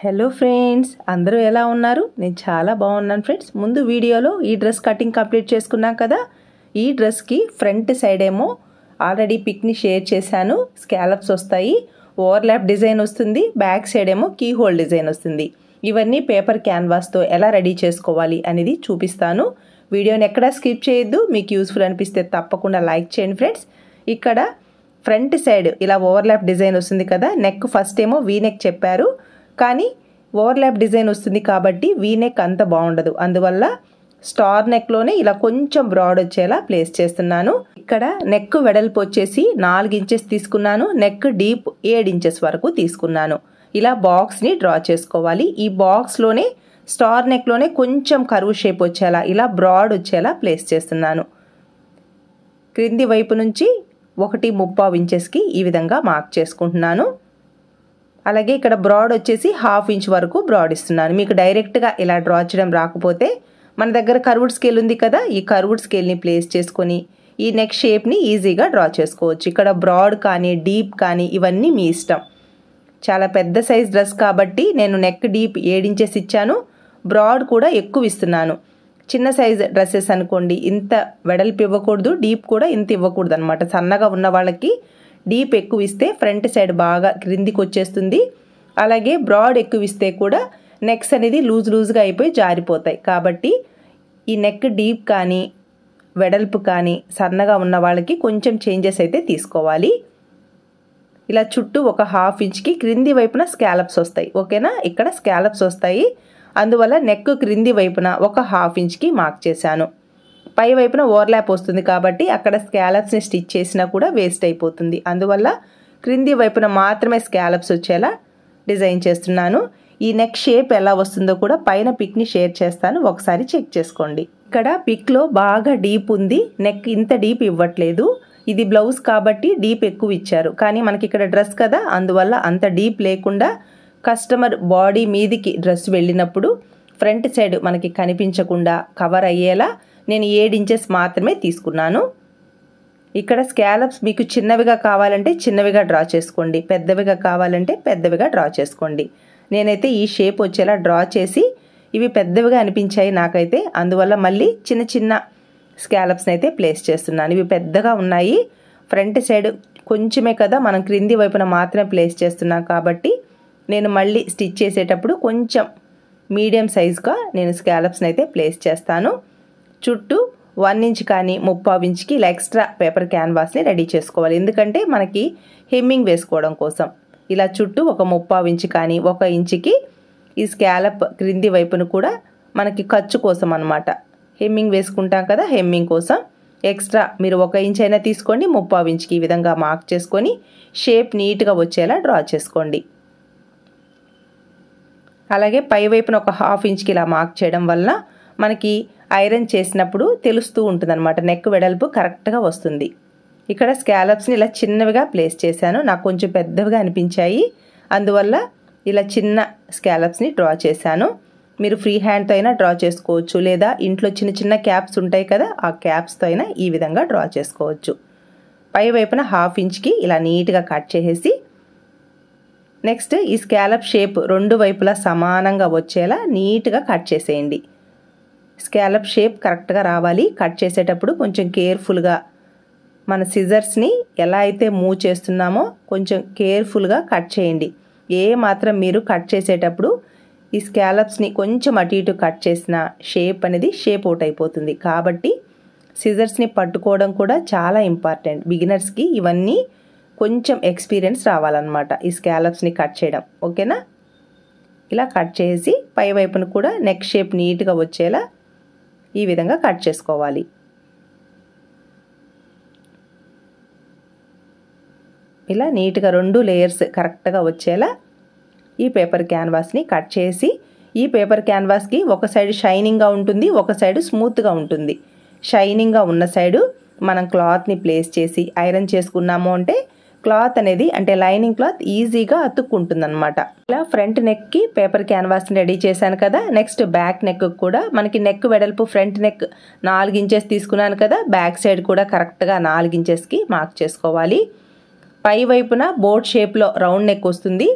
Hello friends, అందరూ ఎలా ఉన్నారు? నేను చాలా బాగున్నాను ఫ్రెండ్స్. ముందు వీడియోలో ఈ డ్రెస్ కటింగ్ కంప్లీట్ చేసుకున్నాం కదా. ఈ డ్రెస్కి ఫ్రంట్ సైడ్ ఏమో ఆల్రెడీ పిక్ని షేర్ చేశాను. స్కాలప్స్ వస్తాయి, ఓవర్లాప్ డిజైన్ వస్తుంది, బ్యాక్ సైడ్ ఏమో కీ హోల్ డిజైన్ వస్తుంది. ఇవన్నీ పేపర్ క్యాన్వాస్తో ఎలా రెడీ చేసుకోవాలి అనేది చూపిస్తాను. వీడియోని ఎక్కడా స్కిప్ చేయొద్దు. మీకు యూస్ఫుల్ అనిపిస్తే తప్పకుండా లైక్ చేయండి ఫ్రెండ్స్. ఇక్కడ ఫ్రంట్ సైడ్ ఇలా ఓవర్లాప్ డిజైన్ వస్తుంది కదా. నెక్ ఫస్ట్ ఏమో వీ నెక్ చెప్పారు, కానీ ఓవర్లాప్ డిజైన్ వస్తుంది కాబట్టి వీ నెక్ అంత బాగుండదు. అందువల్ల స్టార్ నెక్లోనే ఇలా కొంచెం బ్రాడ్ వచ్చేలా ప్లేస్ చేస్తున్నాను. ఇక్కడ నెక్ వెడల్పు వచ్చేసి 4 ఇంచెస్ తీసుకున్నాను. నెక్ డీప్ 7 ఇంచెస్ వరకు తీసుకున్నాను. ఇలా బాక్స్ని డ్రా చేసుకోవాలి. ఈ బాక్స్లోనే స్టార్ నెక్లోనే కొంచెం కర్వ్ షేప్ వచ్చేలా ఇలా బ్రాడ్ వచ్చేలా ప్లేస్ చేస్తున్నాను. క్రింది వైపు నుంచి 1.35 ఇంచెస్కి ఈ విధంగా మార్క్ చేసుకుంటున్నాను. అలాగే ఇక్కడ బ్రాడ్ వచ్చేసి 1/2 ఇంచ్ వరకు బ్రాడ్ ఇస్తున్నాను. మీకు డైరెక్ట్గా ఇలా డ్రా చేయడం రాకపోతే మన దగ్గర కర్వ్డ్ స్కేల్ ఉంది కదా, ఈ కర్వ్డ్ స్కేల్ని ప్లేస్ చేసుకొని ఈ నెక్ షేప్ని ఈజీగా డ్రా చేసుకోవచ్చు. ఇక్కడ బ్రాడ్ కానీ డీప్ కానీ ఇవన్నీ మీ ఇష్టం. చాలా పెద్ద సైజ్ డ్రెస్ కాబట్టి నేను నెక్ డీప్ 7 ఇంచెస్ ఇచ్చాను, బ్రాడ్ కూడా ఎక్కువ ఇస్తున్నాను. చిన్న సైజ్ డ్రెస్సెస్ అనుకోండి ఇంత వెడల్పు ఇవ్వకూడదు, డీప్ కూడా ఇంత ఇవ్వకూడదు అనమాట. సన్నగా ఉన్న వాళ్ళకి డీప్ ఎక్కువ ఇస్తే ఫ్రంట్ సైడ్ బాగా క్రిందికి వచ్చేస్తుంది. అలాగే బ్రాడ్ ఎక్కువ ఇస్తే కూడా నెక్స్ అనేది లూజ్గా అయిపోయి జారిపోతాయి. కాబట్టి ఈ నెక్ డీప్ కానీ వెడల్పు కానీ సన్నగా ఉన్న వాళ్ళకి కొంచెం చేంజెస్ అయితే తీసుకోవాలి. ఇలా చుట్టూ 1/2 ఇంచ్కి క్రింది వైపున స్కాలప్స్ వస్తాయి. ఓకేనా, ఇక్కడ స్కాలప్స్ వస్తాయి. అందువల్ల నెక్ క్రింది వైపున 1/2 ఇంచ్కి మార్క్ చేశాను. పై వైపున ఓవర్లాప్ వస్తుంది కాబట్టి అక్కడ స్కాలప్స్ని స్టిచ్ చేసినా కూడా వేస్ట్ అయిపోతుంది. అందువల్ల క్రింది వైపున మాత్రమే స్కాలప్స్ వచ్చేలా డిజైన్ చేస్తున్నాను. ఈ నెక్ షేప్ ఎలా వస్తుందో కూడా పైన పిక్ని షేర్ చేస్తాను, ఒకసారి చెక్ చేసుకోండి. ఇక్కడ పిక్లో బాగా డీప్ ఉంది, నెక్ ఇంత డీప్ ఇవ్వట్లేదు. ఇది బ్లౌజ్ కాబట్టి డీప్ ఎక్కువ ఇచ్చారు, కానీ మనకి ఇక్కడ డ్రెస్ కదా, అందువల్ల అంత డీప్ లేకుండా కస్టమర్ బాడీ మీదికి డ్రెస్ వెళ్ళినప్పుడు ఫ్రంట్ సైడ్ మనకి కనిపించకుండా కవర్ అయ్యేలా నేను 7 ఇంచెస్ మాత్రమే తీసుకున్నాను. ఇక్కడ స్కాలప్స్ మీకు చిన్నవిగా కావాలంటే చిన్నవిగా డ్రా చేసుకోండి, పెద్దవిగా కావాలంటే పెద్దవిగా డ్రా చేసుకోండి. నేనైతే ఈ షేప్ వచ్చేలా డ్రా చేసి ఇవి పెద్దవిగా అనిపించాయి నాకైతే, అందువల్ల మళ్ళీ చిన్న చిన్న స్కాలప్స్ని అయితే ప్లేస్ చేస్తున్నాను. ఇవి పెద్దగా ఉన్నాయి, ఫ్రంట్ సైడ్ కొంచెమే కదా, మనం క్రింది వైపున మాత్రమే ప్లేస్ చేస్తున్నాం కాబట్టి నేను మళ్ళీ స్టిచ్ చేసేటప్పుడు కొంచెం మీడియం సైజుగా నేను స్కాలప్స్ని అయితే ప్లేస్ చేస్తాను. చుట్టూ 1 ఇంచ్ కానీ 3/4 ఇంచ్కి ఇలా ఎక్స్ట్రా పేపర్ క్యాన్వాస్ని రెడీ చేసుకోవాలి. ఎందుకంటే మనకి హెమ్మింగ్ వేసుకోవడం కోసం ఇలా చుట్టూ 3/4 ఇంచ్ కానీ 1 ఇంచ్కి ఈ స్కాలప్ క్రింది వైపును కూడా మనకి ఖర్చు కోసం అనమాట. హెమ్మింగ్ వేసుకుంటాం కదా, హెమ్మింగ్ కోసం ఎక్స్ట్రా మీరు 1 ఇంచ్ అయినా తీసుకోండి. 3/4 ఇంచ్కి ఈ విధంగా మార్క్ చేసుకొని షేప్ నీట్గా వచ్చేలా డ్రా చేసుకోండి. అలాగే పై వైపున 1/2 ఇంచ్కి ఇలా మార్క్ చేయడం వల్ల మనకి ఐరన్ చేసినప్పుడు తెలుస్తూ ఉంటుందన్నమాట, నెక్ వెడల్పు కరెక్ట్గా వస్తుంది. ఇక్కడ స్కాలప్స్ని ఇలా చిన్నవిగా ప్లేస్ చేశాను, నాకు కొంచెం పెద్దవిగా అనిపించాయి, అందువల్ల ఇలా చిన్న స్కాలప్స్ని డ్రా చేశాను. మీరు ఫ్రీ హ్యాండ్తో అయినా డ్రా చేసుకోవచ్చు, లేదా ఇంట్లో చిన్న చిన్న క్యాప్స్ ఉంటాయి కదా, ఆ క్యాప్స్తో అయినా ఈ విధంగా డ్రా చేసుకోవచ్చు. పై వైపున 1/2 ఇంచ్కి ఇలా నీట్గా కట్ చేసేసి నెక్స్ట్ ఈ స్కాలప్ షేప్ 2 వైపులా సమానంగా వచ్చేలా నీట్గా కట్ చేసేయండి. స్కాలప్ షేప్ కరెక్ట్గా రావాలి. కట్ చేసేటప్పుడు కొంచెం కేర్ఫుల్గా మన సిజర్స్ని ఎలా అయితే మూవ్ చేస్తున్నామో కొంచెం కేర్ఫుల్గా కట్ చేయండి. ఏ మాత్రం మీరు కట్ చేసేటప్పుడు ఈ స్కాలప్స్ని కొంచెం అటు ఇటు కట్ చేసిన షేప్ అనేది షేప్ అవుట్ అయిపోతుంది. కాబట్టి సిజర్స్ని పట్టుకోవడం కూడా చాలా ఇంపార్టెంట్. బిగినర్స్కి ఇవన్నీ కొంచెం ఎక్స్పీరియన్స్ రావాలన్నమాట, ఈ స్కాలప్స్ని కట్ చేయడం. ఓకేనా, ఇలా కట్ చేసి పై వైపును కూడా నెక్ షేప్ నీట్గా వచ్చేలా ఈ విధంగా కట్ చేసుకోవాలి. ఇలా నీట్గా 2 లేయర్స్ కరెక్ట్గా వచ్చేలా ఈ పేపర్ క్యాన్వాస్ని కట్ చేసి, ఈ పేపర్ క్యాన్వాస్కి ఒక సైడ్ షైనింగ్గా ఉంటుంది, ఒక సైడ్ స్మూత్గా ఉంటుంది. షైనింగ్గా ఉన్న సైడు మనం క్లాత్ని ప్లేస్ చేసి ఐరన్ చేసుకున్నాము అంటే క్లాత్ అనేది అంటే లైనింగ్ క్లాత్ ఈజీగా అతుక్కుంటుంది అనమాట. ఇలా ఫ్రంట్ నెక్కి పేపర్ క్యాన్వాస్ని రెడీ చేశాను కదా. నెక్స్ట్ బ్యాక్ నెక్ కూడా మనకి నెక్ వెడల్పు ఫ్రంట్ నెక్ 4 ఇంచెస్ తీసుకున్నాను కదా, బ్యాక్ సైడ్ కూడా కరెక్ట్గా 4 ఇంచెస్కి మార్క్ చేసుకోవాలి. పై వైపున బోట్ షేప్లో రౌండ్ నెక్ వస్తుంది.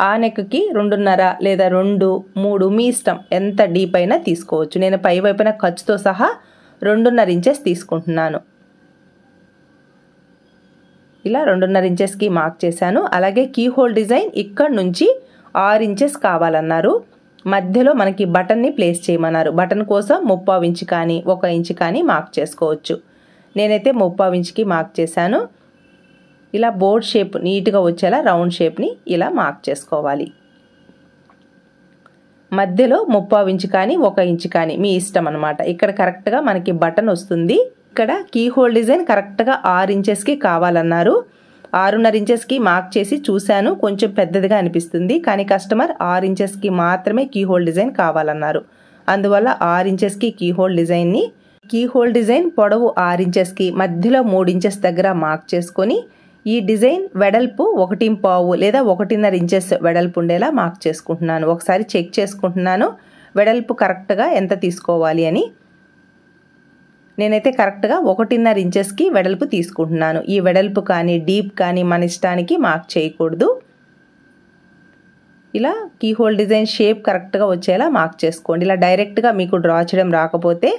ఆ నెక్కి 2.5 లేదా 2, 3 మీ ఇష్టం, ఎంత డీప్ అయినా తీసుకోవచ్చు. నేను పై వైపున ఖర్చుతో సహా 2.5 ఇంచెస్ తీసుకుంటున్నాను. ఇలా 2.5 ఇంచెస్కి మార్క్ చేశాను. అలాగే కీ హోల్ డిజైన్ ఇక్కడ నుంచి 6 ఇంచెస్ కావాలన్నారు. మధ్యలో మనకి బటన్ని ప్లేస్ చేయమన్నారు. బటన్ కోసం 3/4 ఇంచ్ కానీ 1 ఇంచ్ కానీ మార్క్ చేసుకోవచ్చు. నేనైతే 3/4 ఇంచ్కి మార్క్ చేశాను. ఇలా బోర్డ్ షేప్ నీట్గా వచ్చేలా రౌండ్ షేప్ని ఇలా మార్క్ చేసుకోవాలి. మధ్యలో 3/4 ఇంచ్ కానీ 1 ఇంచ్ కానీ మీ ఇష్టం అనమాట. ఇక్కడ కరెక్ట్గా మనకి బటన్ వస్తుంది. ఇక్కడ కీ హోల్ డిజైన్ కరెక్ట్గా 6 ఇంచెస్కి కావాలన్నారు. 6.5 ఇంచెస్కి మార్క్ చేసి చూశాను, కొంచెం పెద్దదిగా అనిపిస్తుంది. కానీ కస్టమర్ 6 ఇంచెస్కి మాత్రమే కీ హోల్ డిజైన్ కావాలన్నారు. అందువల్ల 6 ఇంచెస్కి కీ హోల్ డిజైన్ పొడవు 6 ఇంచెస్కి మధ్యలో 3 ఇంచెస్ దగ్గర మార్క్ చేసుకొని ఈ డిజైన్ వెడల్పు 1.5 లేదా 1.5 ఇంచెస్ వెడల్పు ఉండేలా మార్క్ చేసుకుంటున్నాను. ఒకసారి చెక్ చేసుకుంటున్నాను వెడల్పు కరెక్ట్గా ఎంత తీసుకోవాలి అని. నేనైతే కరెక్ట్గా 1.5 ఇంచెస్కి వెడల్పు తీసుకుంటున్నాను. ఈ వెడల్పు కానీ డీప్ కానీ మన ఇష్టానికి మార్క్ చేయకూడదు. ఇలా కీ హోల్ డిజైన్ షేప్ కరెక్ట్గా వచ్చేలా మార్క్ చేసుకోండి. ఇలా డైరెక్ట్గా మీకు డ్రా చేయడం రాకపోతే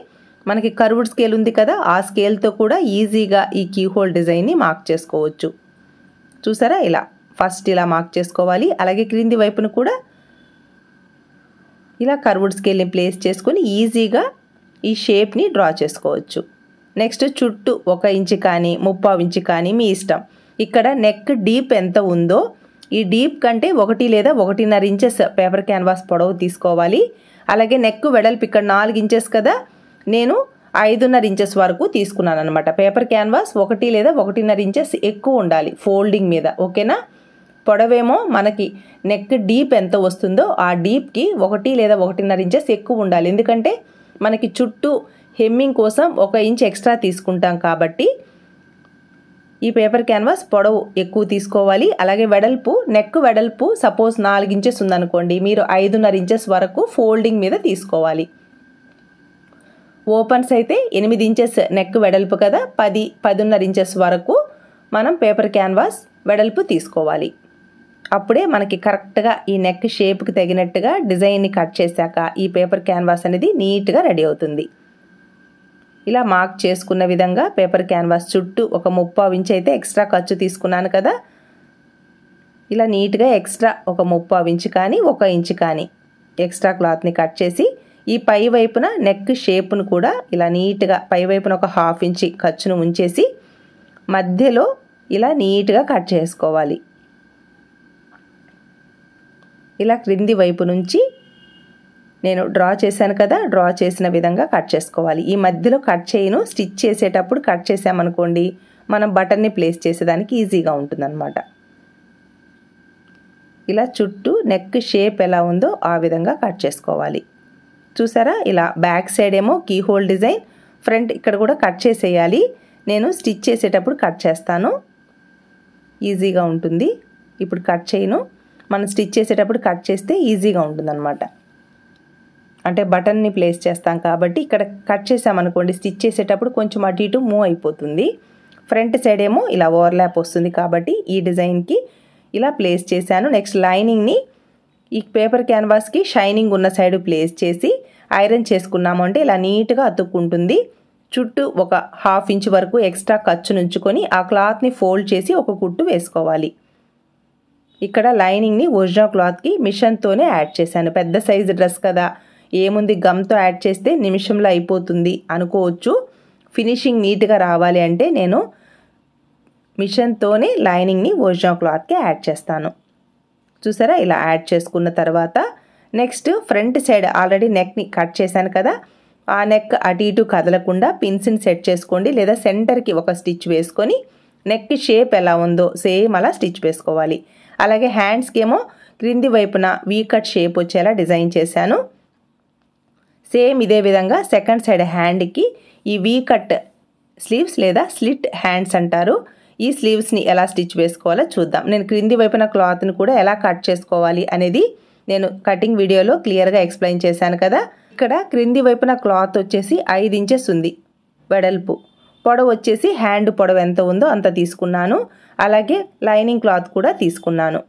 మనకి కర్వ్డ్ స్కేల్ ఉంది కదా, ఆ స్కేల్తో కూడా ఈజీగా ఈ కీ హోల్ డిజైన్ని మార్క్ చేసుకోవచ్చు. చూసారా, ఇలా ఫస్ట్ ఇలా మార్క్ చేసుకోవాలి. అలాగే క్రింది వైపును కూడా ఇలా కర్వ్డ్ స్కేల్ని ప్లేస్ చేసుకొని ఈజీగా ఈ షేప్ని డ్రా చేసుకోవచ్చు. నెక్స్ట్ చుట్టూ 1 ఇంచ్ కానీ 3/4 ఇంచ్ కానీ మీ ఇష్టం. ఇక్కడ నెక్ డీప్ ఎంత ఉందో ఈ డీప్ కంటే 1 లేదా 1.5 ఇంచెస్ పేపర్ క్యాన్వాస్ పొడవు తీసుకోవాలి. అలాగే నెక్ వెడల్పు ఇక్కడ 4 ఇంచెస్ కదా, నేను 5.5 ఇంచెస్ వరకు తీసుకున్నాను అనమాట. పేపర్ క్యాన్వాస్ 1 లేదా 1.5 ఇంచెస్ ఎక్కువ ఉండాలి ఫోల్డింగ్ మీద, ఓకేనా. పొడవేమో మనకి నెక్ డీప్ ఎంత వస్తుందో ఆ డీప్కి 1 లేదా 1.5 ఇంచెస్ ఎక్కువ ఉండాలి. ఎందుకంటే మనకి చుట్టూ హెమ్మింగ్ కోసం 1 ఇంచ్ ఎక్స్ట్రా తీసుకుంటాం కాబట్టి ఈ పేపర్ క్యాన్వాస్ పొడవు ఎక్కువ తీసుకోవాలి. అలాగే వెడల్పు, నెక్ వెడల్పు సపోజ్ 4 ఇంచెస్ ఉందనుకోండి, మీరు 5.5 ఇంచెస్ వరకు ఫోల్డింగ్ మీద తీసుకోవాలి. ఓపెన్స్ అయితే 8 ఇంచెస్ నెక్ వెడల్పు కదా, 10-10.5 ఇంచెస్ వరకు మనం పేపర్ క్యాన్వాస్ వెడల్పు తీసుకోవాలి. అప్పుడే మనకి కరెక్ట్గా ఈ నెక్ షేప్కి తగినట్టుగా డిజైన్ని కట్ చేశాక ఈ పేపర్ క్యాన్వాస్ అనేది నీట్గా రెడీ అవుతుంది. ఇలా మార్క్ చేసుకున్న విధంగా పేపర్ క్యాన్వాస్ చుట్టూ 1/3 ఇంచ్ అయితే ఎక్స్ట్రా ఖర్చు తీసుకున్నాను కదా, ఇలా నీట్గా ఎక్స్ట్రా 1/3 ఇంచ్ కానీ 1 ఇంచ్ కానీ ఎక్స్ట్రా క్లాత్ని కట్ చేసి ఈ పై వైపున నెక్ షేప్ను కూడా ఇలా నీట్గా పై వైపున 1/2 ఇంచ్ ఖర్చును ఉంచేసి మధ్యలో ఇలా నీట్గా కట్ చేసుకోవాలి. ఇలా క్రింది వైపు నుంచి నేను డ్రా చేశాను కదా, డ్రా చేసిన విధంగా కట్ చేసుకోవాలి. ఈ మధ్యలో కట్ చేయను, స్టిచ్ చేసేటప్పుడు కట్ చేసామనుకోండి మనం బటన్ని ప్లేస్ చేసేదానికి ఈజీగా ఉంటుందన్నమాట. ఇలా చుట్టూ నెక్ షేప్ ఎలా ఉందో ఆ విధంగా కట్ చేసుకోవాలి. చూసారా, ఇలా బ్యాక్ సైడ్ ఏమో కీ హోల్ డిజైన్, ఫ్రంట్ ఇక్కడ కూడా కట్ చేసేయాలి. నేను స్టిచ్ చేసేటప్పుడు కట్ చేస్తాను, ఈజీగా ఉంటుంది. ఇప్పుడు కట్ చేయను, మనం స్టిచ్ చేసేటప్పుడు కట్ చేస్తే ఈజీగా ఉంటుందన్నమాట. అంటే బటన్ని ప్లేస్ చేస్తాం కాబట్టి ఇక్కడ కట్ చేసామనుకోండి స్టిచ్ చేసేటప్పుడు కొంచెం అటు ఇటు మూవ్ అయిపోతుంది. ఫ్రంట్ సైడ్ ఏమో ఇలా ఓవర్లాప్ వస్తుంది కాబట్టి ఈ డిజైన్కి ఇలా ప్లేస్ చేశాను. నెక్స్ట్ లైనింగ్ని ఈ పేపర్ క్యాన్వాస్కి షైనింగ్ ఉన్న సైడ్ ప్లేస్ చేసి ఐరన్ చేసుకున్నాము అంటే ఇలా నీట్గా అతుక్కుంటుంది. చుట్టూ 1/2 ఇంచ్ వరకు ఎక్స్ట్రా ఖర్చు నుంచుకొని ఆ క్లాత్ని ఫోల్డ్ చేసి ఒక కుట్టు వేసుకోవాలి. ఇక్కడ లైనింగ్ని ఒరిజినల్ క్లాత్కి మిషన్తోనే యాడ్ చేశాను. పెద్ద సైజు డ్రెస్ కదా, ఏముంది గమ్తో యాడ్ చేస్తే నిమిషంలో అయిపోతుంది అనుకోవచ్చు. ఫినిషింగ్ నీట్గా రావాలి అంటే నేను మిషన్తోనే లైనింగ్ని ఒరిజినల్ క్లాత్కి యాడ్ చేస్తాను. చూసారా, ఇలా యాడ్ చేసుకున్న తర్వాత నెక్స్ట్ ఫ్రంట్ సైడ్ ఆల్రెడీ నెక్ని కట్ చేశాను కదా, ఆ నెక్ అటు ఇటు కదలకుండా పిన్స్ని సెట్ చేసుకోండి. లేదా సెంటర్కి ఒక స్టిచ్ వేసుకొని నెక్ షేప్ ఎలా ఉందో సేమ్ అలా స్టిచ్ వేసుకోవాలి. అలాగే హ్యాండ్స్కి ఏమో క్రింది వైపున వీ కట్ షేప్ వచ్చేలా డిజైన్ చేశాను. సేమ్ ఇదే విధంగా సెకండ్ సైడ్ హ్యాండ్కి ఈ వీ కట్ స్లీవ్స్ లేదా స్లిట్ హ్యాండ్స్ అంటారు. ఈ స్లీవ్స్ని ఎలా స్టిచ్ వేసుకోవాలో చూద్దాం. నేను క్రింది వైపున క్లాత్ని కూడా ఎలా కట్ చేసుకోవాలి అనేది నేను కటింగ్ వీడియోలో క్లియర్గా ఎక్స్ప్లెయిన్ చేశాను కదా. ఇక్కడ క్రింది వైపున క్లాత్ వచ్చేసి 5 ఇంచెస్ ఉంది వెడల్పు, పొడవు వచ్చేసి హ్యాండ్ పొడవు ఎంత ఉందో అంత తీసుకున్నాను. అలాగే లైనింగ్ క్లాత్ కూడా తీసుకున్నాను.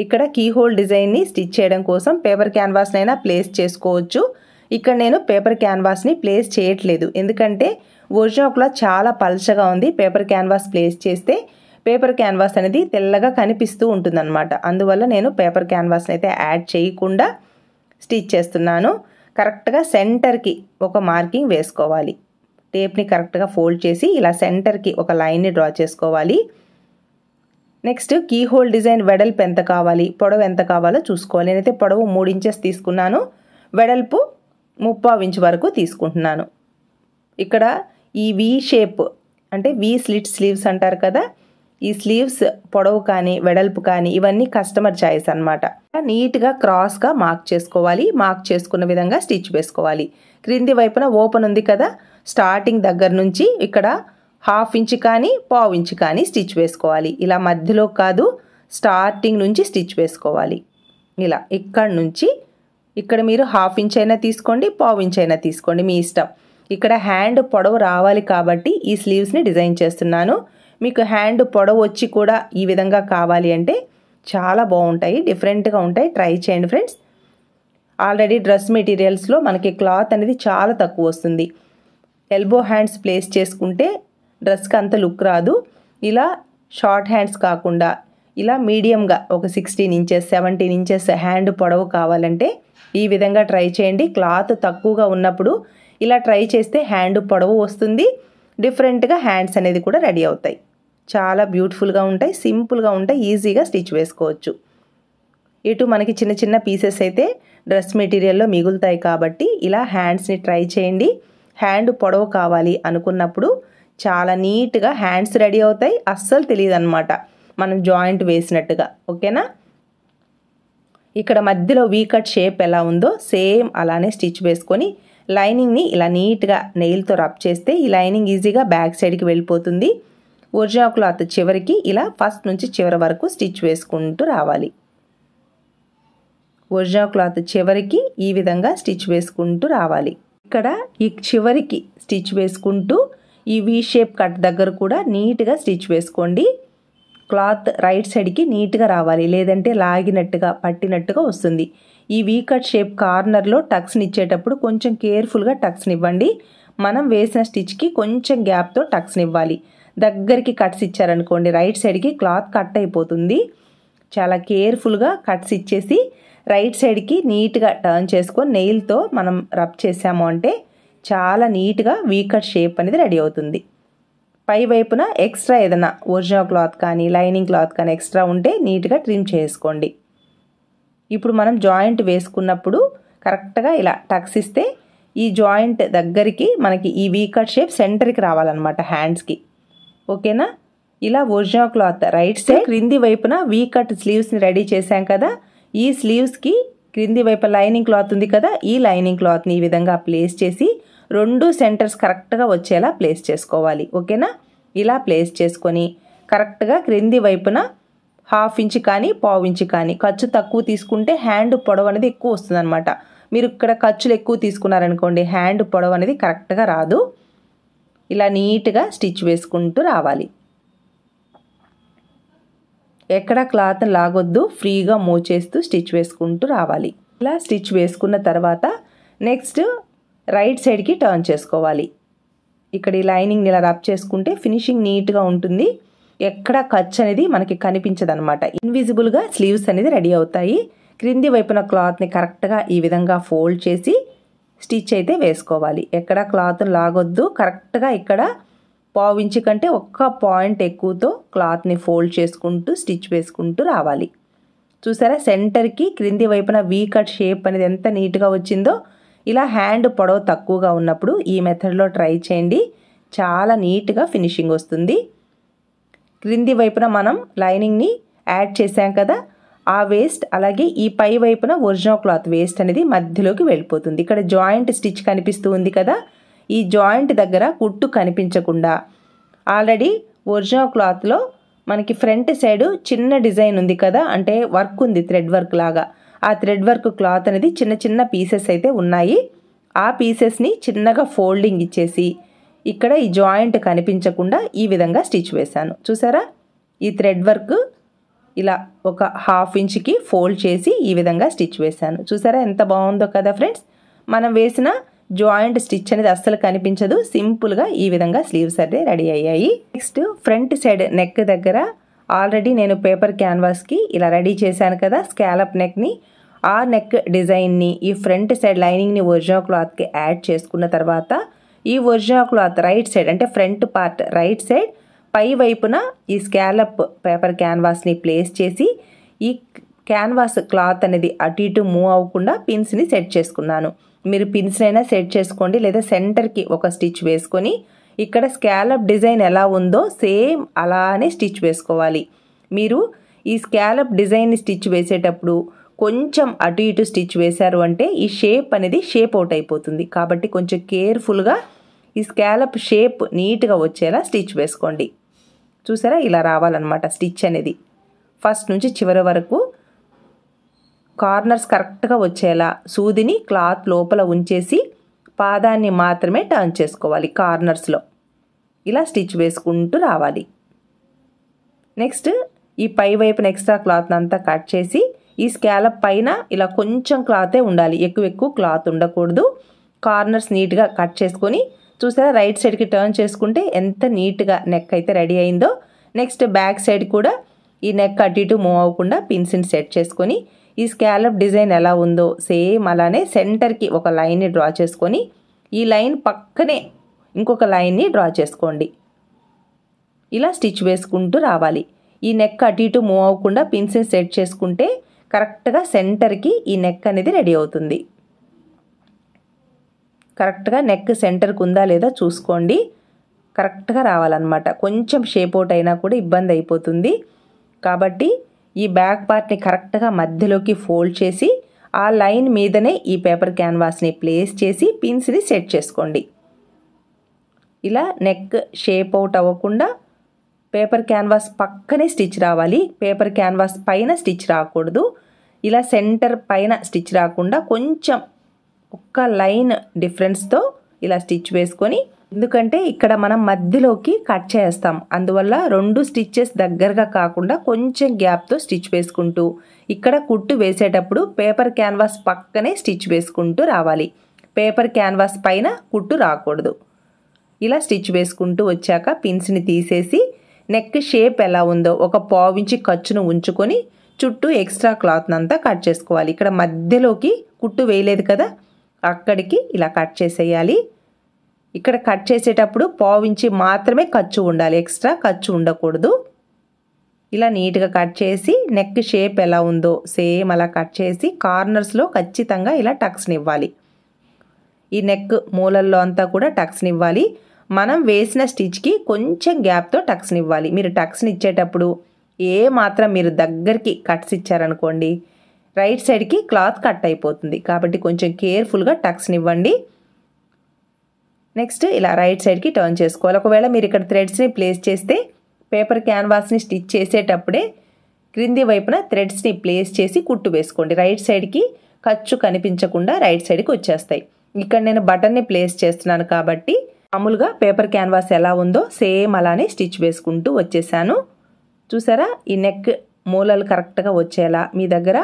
ఇక్కడ కీ హోల్ డిజైన్ని స్టిచ్ చేయడం కోసం పేపర్ క్యాన్వాస్నైనా ప్లేస్ చేసుకోవచ్చు. ఇక్కడ నేను పేపర్ క్యాన్వాస్ని ప్లేస్ చేయట్లేదు, ఎందుకంటే ఒరిజినల్ క్లాత్ చాలా పల్చగా ఉంది. పేపర్ క్యాన్వాస్ ప్లేస్ చేస్తే పేపర్ క్యాన్వాస్ అనేది తెల్లగా కనిపిస్తూ ఉంటుందన్నమాట. అందువల్ల నేను పేపర్ క్యాన్వాస్ని అయితే యాడ్ చేయకుండా స్టిచ్ చేస్తున్నాను. కరెక్ట్గా సెంటర్కి ఒక మార్కింగ్ వేసుకోవాలి. టేప్ని కరెక్ట్గా ఫోల్డ్ చేసి ఇలా సెంటర్కి ఒక లైన్ని డ్రా చేసుకోవాలి. నెక్స్ట్ కీ హోల్ డిజైన్ వెడల్పు ఎంత కావాలి, పొడవు ఎంత కావాలో చూసుకోవాలి. నేనైతే పొడవు 3 ఇంచెస్ తీసుకున్నాను, వెడల్పు 3/4 ఇంచ్ వరకు తీసుకుంటున్నాను. ఇక్కడ ఈ వీ షేప్ అంటే వీ స్లిట్ స్లీవ్స్ అంటారు కదా, ఈ స్లీవ్స్ పొడవు కానీ వెడల్పు కానీ ఇవన్నీ కస్టమర్ చాయిస్ అన్నమాట. నీట్గా క్రాస్గా మార్క్ చేసుకోవాలి. మార్క్ చేసుకున్న విధంగా స్టిచ్ వేసుకోవాలి. క్రింది వైపున ఓపెన్ ఉంది కదా, స్టార్టింగ్ దగ్గర నుంచి ఇక్కడ 1/2 ఇంచ్ కానీ 1/4 ఇంచ్ కానీ స్టిచ్ వేసుకోవాలి. ఇలా మధ్యలో కాదు, స్టార్టింగ్ నుంచి స్టిచ్ వేసుకోవాలి. ఇలా ఇక్కడ నుంచి ఇక్కడ మీరు 1/2 ఇంచ్ అయినా తీసుకోండి, 1/4 ఇంచ్ అయినా తీసుకోండి, మీ ఇష్టం. ఇక్కడ హ్యాండ్ పొడవు రావాలి కాబట్టి ఈ స్లీవ్స్ని డిజైన్ చేస్తున్నాను. మీకు హ్యాండ్ పొడవు వచ్చి కూడా ఈ విధంగా కావాలి అంటే చాలా బాగుంటాయి, డిఫరెంట్గా ఉంటాయి. ట్రై చేయండి ఫ్రెండ్స్. ఆల్రెడీ డ్రెస్ మెటీరియల్స్లో మనకి క్లాత్ అనేది చాలా తక్కువ వస్తుంది. ఎల్బో హ్యాండ్స్ ప్లేస్ చేసుకుంటే డ్రెస్కి అంత లుక్ రాదు. ఇలా షార్ట్ హ్యాండ్స్ కాకుండా ఇలా మీడియంగా ఒక 16 ఇంచెస్ 17 ఇంచెస్ హ్యాండ్ పొడవు కావాలంటే ఈ విధంగా ట్రై చేయండి. క్లాత్ తక్కువగా ఉన్నప్పుడు ఇలా ట్రై చేస్తే హ్యాండ్ పొడవు వస్తుంది, డిఫరెంట్గా హ్యాండ్స్ అనేది కూడా రెడీ అవుతాయి. చాలా బ్యూటిఫుల్గా ఉంటాయి, సింపుల్గా ఉంటాయి, ఈజీగా స్టిచ్ వేసుకోవచ్చు. ఇటు మనకి చిన్న చిన్న పీసెస్ అయితే డ్రెస్ మెటీరియల్లో మిగులుతాయి కాబట్టి ఇలా హ్యాండ్స్ని ట్రై చేయండి. హ్యాండ్ పొడవు కావాలి అనుకున్నప్పుడు చాలా నీట్గా హ్యాండ్స్ రెడీ అవుతాయి, అస్సలు తెలియదు అనమాట మనం జాయింట్ వేసినట్టుగా. ఓకేనా? ఇక్కడ మధ్యలో వీ కట్ షేప్ ఎలా ఉందో సేమ్ అలానే స్టిచ్ వేసుకొని లైనింగ్ని ఇలా నీట్గా నెయిల్తో రబ్ చేస్తే ఈ లైనింగ్ ఈజీగా బ్యాక్ సైడ్కి వెళ్ళిపోతుంది. ఒరిజినల్ క్లాత్ చివరికి ఇలా ఫస్ట్ నుంచి చివరి వరకు స్టిచ్ వేసుకుంటూ రావాలి. ఒరిజినల్ క్లాత్ చివరికి ఈ విధంగా స్టిచ్ వేసుకుంటూ రావాలి. ఇక్కడ ఈ చివరికి స్టిచ్ వేసుకుంటూ ఈ వీ షేప్ కట్ దగ్గర కూడా నీట్గా స్టిచ్ వేసుకోండి. క్లాత్ రైట్ సైడ్కి నీట్గా రావాలి, లేదంటే లాగినట్టుగా పట్టినట్టుగా వస్తుంది. ఈ వీ కట్ షేప్ కార్నర్లో టక్స్ని ఇచ్చేటప్పుడు కొంచెం కేర్ఫుల్గా టక్స్ని ఇవ్వండి. మనం వేసిన స్టిచ్కి కొంచెం గ్యాప్తో టక్స్ని ఇవ్వాలి. దగ్గరికి కట్స్ ఇచ్చారనుకోండి రైట్ సైడ్కి క్లాత్ కట్ అయిపోతుంది. చాలా కేర్ఫుల్గా కట్స్ ఇచ్చేసి రైట్ సైడ్కి నీట్గా టర్న్ చేసుకొని నెయిల్తో మనం రబ్ చేసాము అంటే చాలా నీట్గా వీ కట్ షేప్ అనేది రెడీ అవుతుంది. పై వైపున ఎక్స్ట్రా ఏదైనా ఒరిజినల్ క్లాత్ కానీ లైనింగ్ క్లాత్ కానీ ఎక్స్ట్రా ఉంటే నీట్గా ట్రిమ్ చేసుకోండి. ఇప్పుడు మనం జాయింట్ వేసుకున్నప్పుడు కరెక్ట్గా ఇలా టక్స్ ఇస్తే ఈ జాయింట్ దగ్గరికి మనకి ఈ వీ కట్ షేప్ సెంటర్కి రావాలన్నమాట హ్యాండ్స్కి. ఓకేనా? ఇలా ఒరిజినల్ క్లాత్ రైట్ సైడ్ క్రింది వైపున వీ కట్ స్లీవ్స్ని రెడీ చేశాం కదా, ఈ స్లీవ్స్కి క్రింది వైపు లైనింగ్ క్లాత్ ఉంది కదా, ఈ లైనింగ్ క్లాత్ని ఈ విధంగా ప్లేస్ చేసి 2 సెంటర్స్ కరెక్ట్గా వచ్చేలా ప్లేస్ చేసుకోవాలి. ఓకేనా? ఇలా ప్లేస్ చేసుకొని కరెక్ట్గా క్రింది వైపున 1/2 ఇంచ్ కానీ 1/4 ఇంచ్ కానీ ఖర్చు తక్కువ తీసుకుంటే హ్యాండ్ పొడవు అనేది ఎక్కువ వస్తుంది అనమాట. మీరు ఇక్కడ ఖర్చులు ఎక్కువ తీసుకున్నారనుకోండి హ్యాండ్ పొడవు అనేది కరెక్ట్గా రాదు. ఇలా నీట్గా స్టిచ్ వేసుకుంటూ రావాలి. ఎక్కడ క్లాత్ లాగొద్దు, ఫ్రీగా మూవ్ చేస్తూ స్టిచ్ వేసుకుంటూ రావాలి. ఇలా స్టిచ్ వేసుకున్న తర్వాత నెక్స్ట్ రైట్ సైడ్కి టర్న్ చేసుకోవాలి. ఇక్కడ ఈ లైనింగ్ ఇలా రబ్ చేసుకుంటే ఫినిషింగ్ నీట్గా ఉంటుంది. ఎక్కడ ఖర్చు అనేది మనకి కనిపించదు అనమాట. ఇన్విజిబుల్గా స్లీవ్స్ అనేది రెడీ అవుతాయి. క్రింది వైపున క్లాత్ని కరెక్ట్గా ఈ విధంగా ఫోల్డ్ చేసి స్టిచ్ అయితే వేసుకోవాలి. ఎక్కడ క్లాత్ లాగొద్దు. కరెక్ట్గా ఇక్కడ 1/4 ఇంచ్ కంటే ఒక్క పాయింట్ ఎక్కువతో క్లాత్ని ఫోల్డ్ చేసుకుంటూ స్టిచ్ వేసుకుంటూ రావాలి. చూసారా సెంటర్కి క్రింది వైపున వీ కట్ షేప్ అనేది ఎంత నీట్గా వచ్చిందో. ఇలా హ్యాండ్ పొడవు తక్కువగా ఉన్నప్పుడు ఈ మెథడ్లో ట్రై చేయండి, చాలా నీట్గా ఫినిషింగ్ వస్తుంది. క్రింది వైపున మనం లైనింగ్ని యాడ్ చేసాం కదా, ఆ వేస్ట్ అలాగే ఈ పై వైపున ఒరిజినల్ క్లాత్ వేస్ట్ అనేది మధ్యలోకి వెళ్ళిపోతుంది. ఇక్కడ జాయింట్ స్టిచ్ కనిపిస్తూ ఉంది కదా, ఈ జాయింట్ దగ్గర కుట్టు కనిపించకుండా ఆల్రెడీ ఒరిజినల్ క్లాత్లో మనకి ఫ్రంట్ సైడ్ చిన్న డిజైన్ ఉంది కదా, అంటే వర్క్ ఉంది థ్రెడ్ వర్క్ లాగా. ఆ థ్రెడ్ వర్క్ క్లాత్ అనేది చిన్న చిన్న పీసెస్ అయితే ఉన్నాయి. ఆ పీసెస్ని చిన్నగా ఫోల్డింగ్ ఇచ్చేసి ఇక్కడ ఈ జాయింట్ కనిపించకుండా ఈ విధంగా స్టిచ్ వేశాను. చూసారా, ఈ థ్రెడ్ వర్క్ ఇలా ఒక 1/2 ఇంచ్కి ఫోల్డ్ చేసి ఈ విధంగా స్టిచ్ వేశాను. చూసారా ఎంత బాగుందో కదా ఫ్రెండ్స్. మనం వేసిన జాయింట్ స్టిచ్ అనేది అస్సలు కనిపించదు. సింపుల్గా ఈ విధంగా స్లీవ్స్ అయితే రెడీ అయ్యాయి. నెక్స్ట్ ఫ్రంట్ సైడ్ నెక్ దగ్గర ఆల్రెడీ నేను పేపర్ క్యాన్వాస్కి ఇలా రెడీ చేశాను కదా స్కాలప్ నెక్ని. ఆ నెక్ డిజైన్ని ఈ ఫ్రంట్ సైడ్ లైనింగ్ని ఒరిజినల్ క్లాత్కి యాడ్ చేసుకున్న తర్వాత ఈ ఒరిజినల్ క్లాత్ రైట్ సైడ్ అంటే ఫ్రంట్ పార్ట్ రైట్ సైడ్ పై వైపున ఈ స్కాలప్ పేపర్ క్యాన్వాస్ని ప్లేస్ చేసి ఈ క్యాన్వాస్ క్లాత్ అనేది అటు ఇటు మూవ్ అవ్వకుండా పిన్స్ని సెట్ చేసుకున్నాను. మీరు పిన్స్ అయినా సెట్ చేసుకోండి, లేదా సెంటర్కి ఒక స్టిచ్ వేసుకొని ఇక్కడ స్కాలప్ డిజైన్ ఎలా ఉందో సేమ్ అలానే స్టిచ్ వేసుకోవాలి. మీరు ఈ స్కాలప్ డిజైన్ని స్టిచ్ వేసేటప్పుడు కొంచెం అటు ఇటు స్టిచ్ వేశారు అంటే ఈ షేప్ అనేది షేప్ అవుట్ అయిపోతుంది. కాబట్టి కొంచెం కేర్ఫుల్గా ఈ స్కాలప్ షేప్ నీట్గా వచ్చేలా స్టిచ్ వేసుకోండి. చూసారా ఇలా రావాలన్నమాట స్టిచ్ అనేది. ఫస్ట్ నుంచి చివరి వరకు కార్నర్స్ కరెక్ట్గా వచ్చేలా సూదిని క్లాత్ లోపల ఉంచేసి పాదాన్ని మాత్రమే టర్న్ చేసుకోవాలి. కార్నర్స్లో ఇలా స్టిచ్ వేసుకుంటూ రావాలి. నెక్స్ట్ ఈ పై వైపున ఎక్స్ట్రా క్లాత్ అంతా కట్ చేసి ఈ స్కాలప్ పైన ఇలా కొంచెం క్లాతే ఉండాలి, ఎక్కువ క్లాత్ ఉండకూడదు. కార్నర్స్ నీట్గా కట్ చేసుకొని చూసారా రైట్ సైడ్కి టర్న్ చేసుకుంటే ఎంత నీట్గా నెక్ అయితే రెడీ అయిందో. నెక్స్ట్ బ్యాక్ సైడ్ కూడా ఈ నెక్ అటు ఇటు మూవ్ అవ్వకుండా పిన్స్ని సెట్ చేసుకొని ఈ స్కాలప్ డిజైన్ ఎలా ఉందో సేమ్ అలానే సెంటర్కి ఒక లైన్ని డ్రా చేసుకొని ఈ లైన్ పక్కనే ఇంకొక లైన్ని డ్రా చేసుకోండి. ఇలా స్టిచ్ వేసుకుంటూ రావాలి. ఈ నెక్ అటు ఇటు మూవ్ అవ్వకుండా పిన్స్ని సెట్ చేసుకుంటే కరెక్ట్గా సెంటర్కి ఈ నెక్ అనేది రెడీ అవుతుంది. కరెక్ట్గా నెక్ సెంటర్కి ఉందా లేదా చూసుకోండి. కరెక్ట్గా రావాలన్నమాట. కొంచెం షేప్ అవుట్ అయినా కూడా ఇబ్బంది అయిపోతుంది. కాబట్టి ఈ బ్యాక్ పార్ట్ని కరెక్ట్గా మధ్యలోకి ఫోల్డ్ చేసి ఆ లైన్ మీదనే ఈ పేపర్ క్యాన్వాస్ని ప్లేస్ చేసి పిన్స్ని సెట్ చేసుకోండి. ఇలా నెక్ షేప్ అవుట్ అవ్వకుండా పేపర్ క్యాన్వాస్ పక్కనే స్టిచ్ రావాలి. పేపర్ క్యాన్వాస్ పైన స్టిచ్ రాకూడదు. ఇలా సెంటర్ పైన స్టిచ్ రాకుండా కొంచెం ఒక్క లైన్ డిఫరెన్స్తో ఇలా స్టిచ్ వేసుకొని, ఎందుకంటే ఇక్కడ మనం మధ్యలోకి కట్ చేస్తాం, అందువల్ల 2 స్టిచ్చెస్ దగ్గరగా కాకుండా కొంచెం గ్యాప్తో స్టిచ్ వేసుకుంటూ ఇక్కడ కుట్టు వేసేటప్పుడు పేపర్ క్యాన్వాస్ పక్కనే స్టిచ్ వేసుకుంటూ రావాలి. పేపర్ క్యాన్వాస్ పైన కుట్టు రాకూడదు. ఇలా స్టిచ్ వేసుకుంటూ వచ్చాక పిన్స్ని తీసేసి నెక్ షేప్ ఎలా ఉందో ఒక 1/4 ఇంచ్ ఖర్చును ఉంచుకొని చుట్టూ ఎక్స్ట్రా క్లాత్ అంతా కట్ చేసుకోవాలి. ఇక్కడ మధ్యలోకి కుట్టు వేయలేదు కదా, అక్కడికి ఇలా కట్ చేసేయాలి. ఇక్కడ కట్ చేసేటప్పుడు 1/4 ఇంచ్ మాత్రమే ఖర్చు ఉండాలి, ఎక్స్ట్రా ఖర్చు ఉండకూడదు. ఇలా నీట్గా కట్ చేసి నెక్ షేప్ ఎలా ఉందో సేమ్ అలా కట్ చేసి కార్నర్స్లో ఖచ్చితంగా ఇలా టక్స్ని ఇవ్వాలి. ఈ నెక్ మూలల్లో అంతా కూడా టక్స్ని ఇవ్వాలి. మనం వేసిన స్టిచ్కి కొంచెం గ్యాప్తో టక్స్ని ఇవ్వాలి. మీరు టక్స్ని ఇచ్చేటప్పుడు ఏ మాత్రం మీరు దగ్గరికి కట్స్ ఇచ్చారనుకోండి రైట్ సైడ్కి క్లాత్ కట్ అయిపోతుంది. కాబట్టి కొంచెం కేర్ఫుల్గా టక్స్ని ఇవ్వండి. నెక్స్ట్ ఇలా రైట్ సైడ్కి టర్న్ చేసుకోవాలి. ఒకవేళ మీరు ఇక్కడ థ్రెడ్స్ని ప్లేస్ చేస్తే పేపర్ క్యాన్వాస్ని స్టిచ్ చేసేటప్పుడే క్రింది వైపున థ్రెడ్స్ని ప్లేస్ చేసి కుట్టు వేసుకోండి. రైట్ సైడ్కి ఖర్చు కనిపించకుండా రైట్ సైడ్కి వచ్చేస్తాయి. ఇక్కడ నేను బటన్ని ప్లేస్ చేస్తున్నాను కాబట్టి మామూలుగా పేపర్ క్యాన్వాస్ ఎలా ఉందో సేమ్ అలానే స్టిచ్ వేసుకుంటూ వచ్చేసాను. చూసారా ఈ నెక్ మూలలు కరెక్ట్గా వచ్చేలా మీ దగ్గర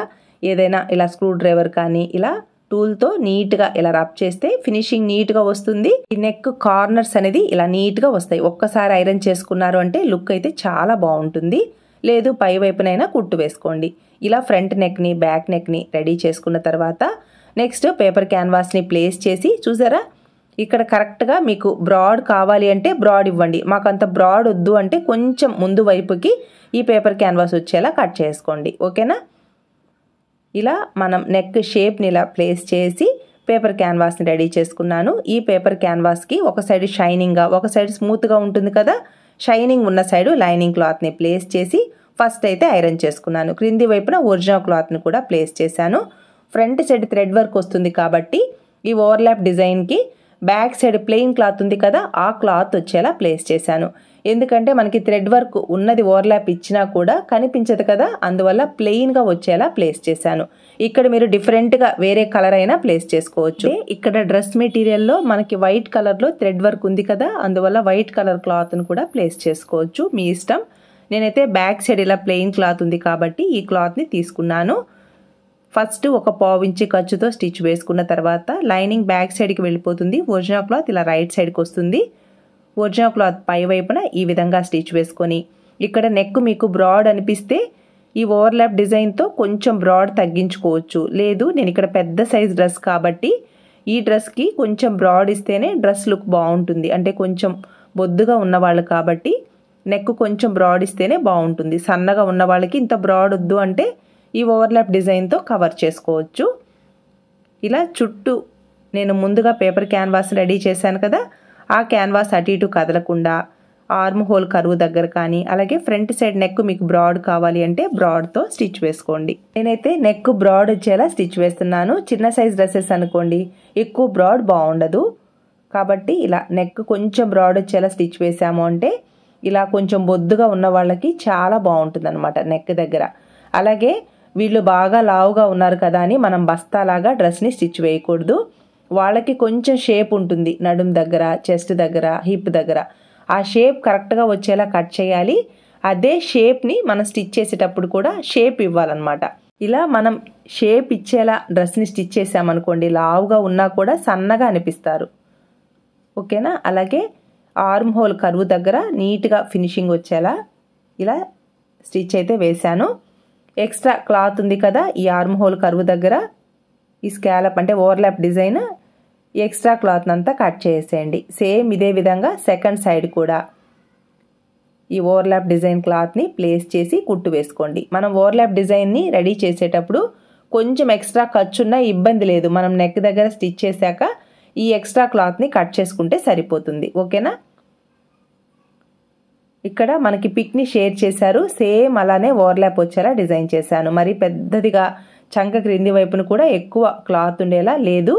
ఏదైనా ఇలా స్క్రూ డ్రైవర్ కానీ ఇలా టూల్తో నీట్గా ఇలా రబ్ చేస్తే ఫినిషింగ్ నీట్గా వస్తుంది. ఈ నెక్ కార్నర్స్ అనేది ఇలా నీట్గా వస్తాయి. ఒక్కసారి ఐరన్ చేసుకున్నారు అంటే లుక్ అయితే చాలా బాగుంటుంది. లేదు పై వైపునైనా కుట్టు వేసుకోండి. ఇలా ఫ్రంట్ నెక్ని బ్యాక్ నెక్ని రెడీ చేసుకున్న తర్వాత నెక్స్ట్ పేపర్ క్యాన్వాస్ని ప్లేస్ చేసి చూసారా ఇక్కడ కరెక్ట్గా మీకు బ్రాడ్ కావాలి అంటే బ్రాడ్ ఇవ్వండి. మాకు అంత బ్రాడ్ వద్దు అంటే కొంచెం ముందు వైపుకి ఈ పేపర్ క్యాన్వాస్ వచ్చేలా కట్ చేసుకోండి. ఓకేనా. ఇలా మనం నెక్ షేప్ని ఇలా ప్లేస్ చేసి పేపర్ క్యాన్వాస్ని రెడీ చేసుకున్నాను. ఈ పేపర్ క్యాన్వాస్కి ఒక సైడ్ షైనింగ్గా ఒక సైడ్ స్మూత్గా ఉంటుంది కదా, షైనింగ్ ఉన్న సైడు లైనింగ్ క్లాత్ని ప్లేస్ చేసి ఫస్ట్ అయితే ఐరన్ చేసుకున్నాను. క్రింది వైపున ఒరిజినల్ క్లాత్ని కూడా ప్లేస్ చేశాను. ఫ్రంట్ సైడ్ థ్రెడ్ వర్క్ వస్తుంది కాబట్టి ఈ ఓవర్లాప్ డిజైన్కి బ్యాక్ సైడ్ ప్లెయిన్ క్లాత్ ఉంది కదా, ఆ క్లాత్ వచ్చేలా ప్లేస్ చేశాను. ఎందుకంటే మనకి థ్రెడ్ వర్క్ ఉన్నది ఓవర్లాప్ ఇచ్చినా కూడా కనిపించదు కదా, అందువల్ల ప్లెయిన్గా వచ్చేలా ప్లేస్ చేశాను. ఇక్కడ మీరు డిఫరెంట్గా వేరే కలర్ అయినా ప్లేస్ చేసుకోవచ్చు. ఇక్కడ డ్రెస్ మెటీరియల్లో మనకి వైట్ కలర్లో థ్రెడ్ వర్క్ ఉంది కదా, అందువల్ల వైట్ కలర్ క్లాత్ను కూడా ప్లేస్ చేసుకోవచ్చు, మీ ఇష్టం. నేనైతే బ్యాక్ సైడ్ ఇలా ప్లెయిన్ క్లాత్ ఉంది కాబట్టి ఈ క్లాత్ని తీసుకున్నాను. ఫస్ట్ ఒక పావించి ఖర్చుతో స్టిచ్ వేసుకున్న తర్వాత లైనింగ్ బ్యాక్ సైడ్కి వెళ్ళిపోతుంది. ఒరిజినల్ క్లాత్ ఇలా రైట్ సైడ్కి వస్తుంది. ఒరిజినల్ క్లాత్ పై వైపున ఈ విధంగా స్టిచ్ వేసుకొని ఇక్కడ నెక్ మీకు బ్రాడ్ అనిపిస్తే ఈ ఓవర్లాప్ డిజైన్తో కొంచెం బ్రాడ్ తగ్గించుకోవచ్చు. లేదు నేను ఇక్కడ పెద్ద సైజ్ డ్రెస్ కాబట్టి ఈ డ్రెస్కి కొంచెం బ్రాడ్ ఇస్తేనే డ్రెస్ లుక్ బాగుంటుంది. అంటే కొంచెం బొద్దుగా ఉన్నవాళ్ళు కాబట్టి నెక్ కొంచెం బ్రాడ్ ఇస్తేనే బాగుంటుంది. సన్నగా ఉన్న వాళ్ళకి ఇంత బ్రాడ్ వద్దు అంటే ఈ ఓవర్లాప్ డిజైన్తో కవర్ చేసుకోవచ్చు. ఇలా చుట్టూ నేను ముందుగా పేపర్ క్యాన్వాస్ రెడీ చేశాను కదా, ఆ క్యాన్వాస్ అటు ఇటు కదలకుండా ఆర్మ్ హోల్ కరువు దగ్గర కానీ అలాగే ఫ్రంట్ సైడ్ నెక్ మీకు బ్రాడ్ కావాలి అంటే బ్రాడ్తో స్టిచ్ వేసుకోండి. నేనైతే నెక్ బ్రాడ్ వచ్చేలా స్టిచ్ వేస్తున్నాను. చిన్న సైజ్ డ్రెస్సెస్ అనుకోండి ఎక్కువ బ్రాడ్ బాగుండదు కాబట్టి ఇలా నెక్ కొంచెం బ్రాడ్ వచ్చేలా స్టిచ్ వేసాము అంటే ఇలా కొంచెం బొద్దుగా ఉన్న వాళ్ళకి చాలా బాగుంటుంది అనమాట నెక్ దగ్గర. అలాగే వీళ్ళు బాగా లావుగా ఉన్నారు కదా అని మనం బస్తాలాగా డ్రెస్ని స్టిచ్ వేయకూడదు. వాళ్ళకి కొంచెం షేప్ ఉంటుంది నడుం దగ్గర, చెస్ట్ దగ్గర, హిప్ దగ్గర. ఆ షేప్ కరెక్ట్గా వచ్చేలా కట్ చేయాలి. అదే షేప్ని మనం స్టిచ్ చేసేటప్పుడు కూడా షేప్ ఇవ్వాలన్నమాట. ఇలా మనం షేప్ ఇచ్చేలా డ్రెస్ని స్టిచ్ చేసామనుకోండి లావుగా ఉన్నా కూడా సన్నగా అనిపిస్తారు. ఓకేనా? అలాగే ఆర్మ్ హోల్ కరువు దగ్గర నీట్గా ఫినిషింగ్ వచ్చేలా ఇలా స్టిచ్ అయితే వేశాను. ఎక్స్ట్రా క్లాత్ ఉంది కదా ఈ ఆర్మ్ హోల్ కరువు దగ్గర, ఈ స్కాలప్ అంటే ఓవర్లాప్ డిజైన్ ఎక్స్ట్రా క్లాత్ అంతా కట్ చేసేయండి. సేమ్ ఇదే విధంగా సెకండ్ సైడ్ కూడా ఈ ఓవర్లాప్ డిజైన్ క్లాత్ని ప్లేస్ చేసి కుట్టు వేసుకోండి. మనం ఓవర్లాప్ డిజైన్ని రెడీ చేసేటప్పుడు కొంచెం ఎక్స్ట్రా ఖర్చున్నా ఇబ్బంది లేదు. మనం నెక్ దగ్గర స్టిచ్ చేశాక ఈ ఎక్స్ట్రా క్లాత్ని కట్ చేసుకుంటే సరిపోతుంది. ఓకేనా? ఇక్కడ మనకి పిక్ని షేర్ చేశారు. సేమ్ అలానే ఓవర్లాప్ వచ్చేలా డిజైన్ చేశాను. మరి పెద్దదిగా చంక క్రింది వైపును కూడా ఎక్కువ క్లాత్ ఉండేలా లేదు.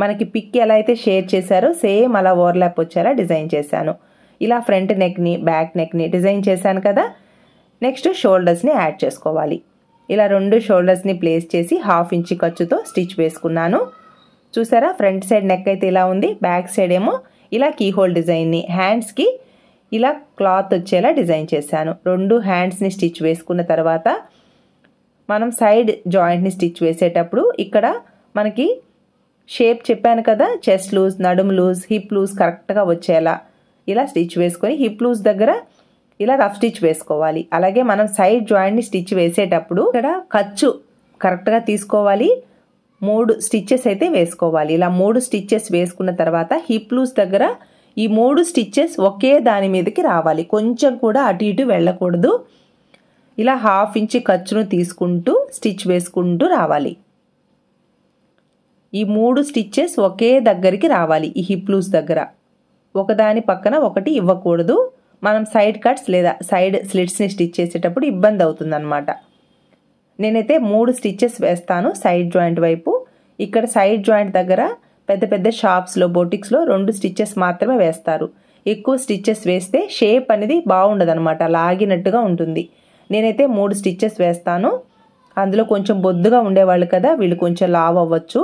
మనకి పిక్ ఎలా అయితే షేర్ చేశారో సేమ్ అలా ఓవర్లాప్ వచ్చేలా డిజైన్ చేశాను. ఇలా ఫ్రంట్ నెక్ని బ్యాక్ నెక్ని డిజైన్ చేశాను కదా. నెక్స్ట్ షోల్డర్స్ని యాడ్ చేసుకోవాలి. ఇలా రెండు షోల్డర్స్ని ప్లేస్ చేసి 1/2 ఇంచ్ ఖర్చుతో స్టిచ్ వేసుకున్నాను. చూసారా ఫ్రంట్ సైడ్ నెక్ అయితే ఇలా ఉంది, బ్యాక్ సైడ్ ఏమో ఇలా కీ హోల్ డిజైన్ని హ్యాండ్స్కి ఇలా క్లాత్ వచ్చేలా డిజైన్ చేశాను. రెండు హ్యాండ్స్ని స్టిచ్ వేసుకున్న తర్వాత మనం సైడ్ జాయింట్ని స్టిచ్ వేసేటప్పుడు ఇక్కడ మనకి షేప్ చెప్పాను కదా, చెస్ట్ లూజ్, నడుము లూజ్, హిప్ లూజ్ కరెక్ట్గా వచ్చేలా ఇలా స్టిచ్ వేసుకొని హిప్ లూజ్ దగ్గర ఇలా రఫ్ స్టిచ్ వేసుకోవాలి. అలాగే మనం సైడ్ జాయింట్ని స్టిచ్ వేసేటప్పుడు ఇక్కడ ఖర్చు కరెక్ట్గా తీసుకోవాలి. 3 స్టిచ్చెస్ అయితే వేసుకోవాలి. ఇలా 3 స్టిచ్చెస్ వేసుకున్న తర్వాత హిప్ లూజ్ దగ్గర ఈ 3 స్టిచ్చెస్ ఒకే దాని మీదకి రావాలి. కొంచెం కూడా అటు ఇటు వెళ్ళకూడదు. ఇలా 1/2 ఇంచ్ ఖర్చును తీసుకుంటూ స్టిచ్ వేసుకుంటూ రావాలి. ఈ 3 స్టిచ్చెస్ ఒకే దగ్గరికి రావాలి. ఈ హిప్ లూజ్ దగ్గర ఒకదాని పక్కన ఒకటి ఇవ్వకూడదు. మనం సైడ్ కట్స్ లేదా సైడ్ స్లిట్స్ని స్టిచ్ చేసేటప్పుడు ఇబ్బంది అవుతుందన్నమాట. నేనైతే 3 స్టిచ్చెస్ వేస్తాను సైడ్ జాయింట్ వైపు. ఇక్కడ సైడ్ జాయింట్ దగ్గర పెద్ద పెద్ద షాప్స్లో బొటిక్స్లో 2 స్టిచ్చెస్ మాత్రమే వేస్తారు. ఎక్కువ స్టిచ్చెస్ వేస్తే షేప్ అనేది బాగుండదు అనమాట, లాగినట్టుగా ఉంటుంది. నేనైతే 3 స్టిచ్చెస్ వేస్తాను. అందులో కొంచెం బొద్దుగా ఉండేవాళ్ళు కదా, వీళ్ళు కొంచెం లావ్ అవ్వచ్చు.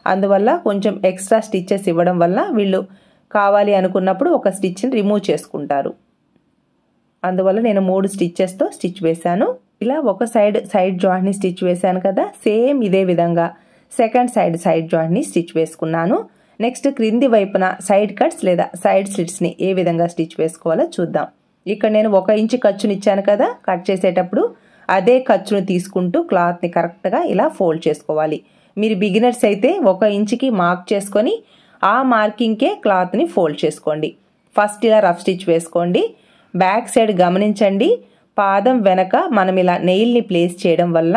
అందువల్ల కొంచెం ఎక్స్ట్రా స్టిచ్చెస్ ఇవ్వడం వల్ల వీళ్ళు కావాలి అనుకున్నప్పుడు ఒక స్టిచ్ని రిమూవ్ చేసుకుంటారు. అందువల్ల నేను 3 స్టిచ్చెస్తో స్టిచ్ వేశాను. ఇలా ఒక సైడ్ జాయింట్ని స్టిచ్ వేశాను కదా, సేమ్ ఇదే విధంగా సెకండ్ సైడ్ జాయింట్ని స్టిచ్ వేసుకున్నాను. నెక్స్ట్ క్రింది వైపున సైడ్ కట్స్ లేదా సైడ్ స్లిట్స్ని ఏ విధంగా స్టిచ్ వేసుకోవాలో చూద్దాం. ఇక్కడ నేను 1 ఇంచ్ ఖర్చుని ఇచ్చాను కదా, కట్ చేసేటప్పుడు అదే ఖర్చును తీసుకుంటూ క్లాత్ని కరెక్ట్గా ఇలా ఫోల్డ్ చేసుకోవాలి. మీరు బిగినర్స్ అయితే 1 ఇంచ్కి మార్క్ చేసుకొని ఆ మార్కింగ్కే క్లాత్ని ఫోల్డ్ చేసుకోండి. ఫస్ట్ ఇలా రఫ్ స్టిచ్ వేసుకోండి. బ్యాక్ సైడ్ గమనించండి, పాదం వెనక మనం ఇలా నెయిల్ని ప్లేస్ చేయడం వల్ల